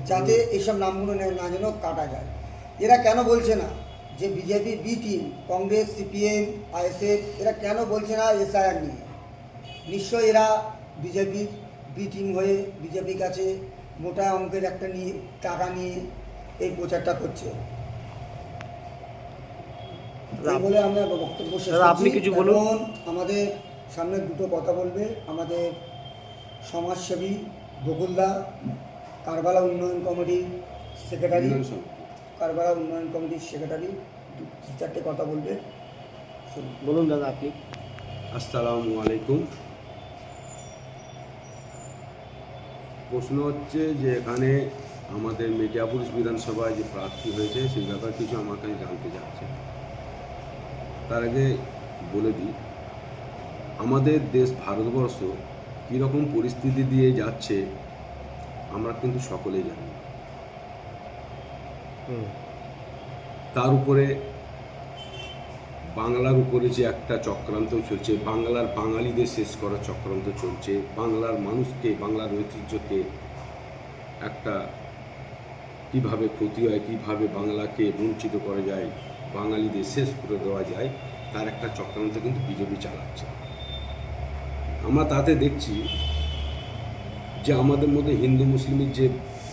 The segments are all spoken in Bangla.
যাতে এইসব নামগুলো না যেন কাটা যায়। এরা কেন বলছে না যে BJP B team, Congress, CPM, ISF এরা কেন বলছে না এসআইআর নিয়ে? নিশ্চয়ই এরা বিজেপির বি টিম হয়ে বিজেপির কাছে মোটা অঙ্কের একটা নিয়ে টাকা নিয়ে এই প্রচারটা করছে। এই বলে আমরা বক্তব্য শেষ করছি। আপনি কিছু বলুন। এখন আমাদের সামনে দুটো কথা বলবে আমাদের সমাজসেবী বকুলদা, কারবালা উন্নয়ন কমিটির সেক্রেটারি, কারবালা উন্নয়ন কমিটির সেক্রেটারি চারটে কথা বলবে। বলুন দাদা আপনি। আসসালামু আলাইকুম। প্রশ্ন হচ্ছে যে এখানে আমাদের মির্জাপুর বিধানসভায় যে প্রার্থী হয়েছে সেই ব্যাপারে কিছু আমার কাছে জানতে চাচ্ছে। তার আগে বলে দিই, আমাদের দেশ ভারতবর্ষ কীরকম পরিস্থিতি দিয়ে যাচ্ছে আমরা কিন্তু সকলেই জানি। তার উপরে বাংলার উপরে যে একটা চক্রান্ত চলছে, বাংলার বাঙালিদের শেষ করার চক্রান্ত চলছে, বাংলার মানুষকে, বাংলার ঐতিহ্যকে একটা কিভাবে ক্ষতি হয়, কিভাবে বাংলাকে বঞ্চিত করা যায়, বাঙালিদের শেষ করে দেওয়া যায়, তার একটা চক্রান্ত কিন্তু বিজেপি চালাচ্ছে। আমরা তাতে দেখছি যে আমাদের মধ্যে হিন্দু মুসলিমের যে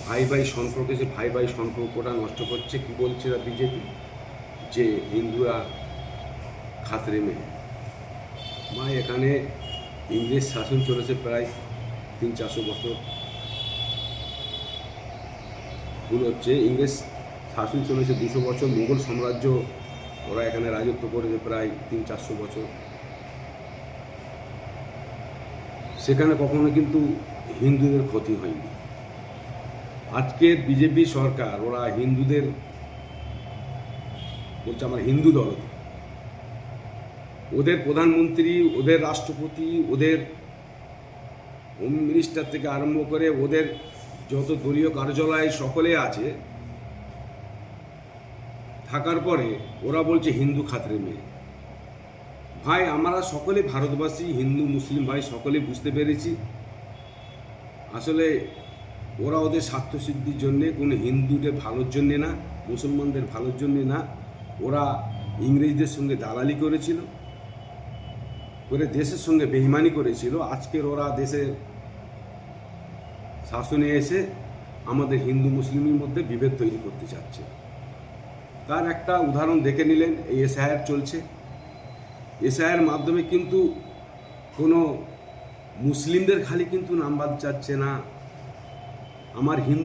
ভাই ভাই সম্পর্ক, যে ভাই ভাই সম্পর্কটা নষ্ট করছে। কি বলছে বিজেপি? যে হিন্দুরা খাতরে মে। মা, এখানে ইংরেজ শাসন চলেছে প্রায় 300-400 বছর। ভুল হচ্ছে, ইংরেজ শাসন চলেছে 200 বছর। মুঘল সাম্রাজ্য ওরা এখানে রাজত্ব করেছে প্রায় 300-400 বছর। সেখানে কখনো কিন্তু হিন্দুদের ক্ষতি হয়নি। আজকের বিজেপি সরকার ওরা হিন্দুদের বলছে আমার হিন্দু দল, ওদের প্রধানমন্ত্রী, ওদের রাষ্ট্রপতি, ওদের হোম মিনিস্টার থেকে আরম্ভ করে ওদের যত দলীয় কার্যালয় সকলে আছে, থাকার পরে ওরা বলছে হিন্দু খাতরে মেয়ে। ভাই, আমরা সকলে ভারতবাসী, হিন্দু মুসলিম ভাই সকলে বুঝতে পেরেছি আসলে ওরা ওদের স্বার্থসিদ্ধির জন্যে, কোনো হিন্দুদের ভালোর জন্যে না, মুসলমানদের ভালোর জন্যে না, ওরা ইংরেজদের সঙ্গে দালালি করেছিল, করে দেশের সঙ্গে বেইমানি করেছিল। আজকের ওরা দেশের শাসনে এসে আমাদের হিন্দু মুসলিমের মধ্যে বিভেদ তৈরি করতে চাচ্ছে। তার একটা উদাহরণ দেখে নিলেন, এই এসআইআর চলছে। এসআইআর মাধ্যমে কিন্তু কোনো মুসলিমদের খালি কিন্তু নাম বাদ যাচ্ছে না, আমার হিন্দু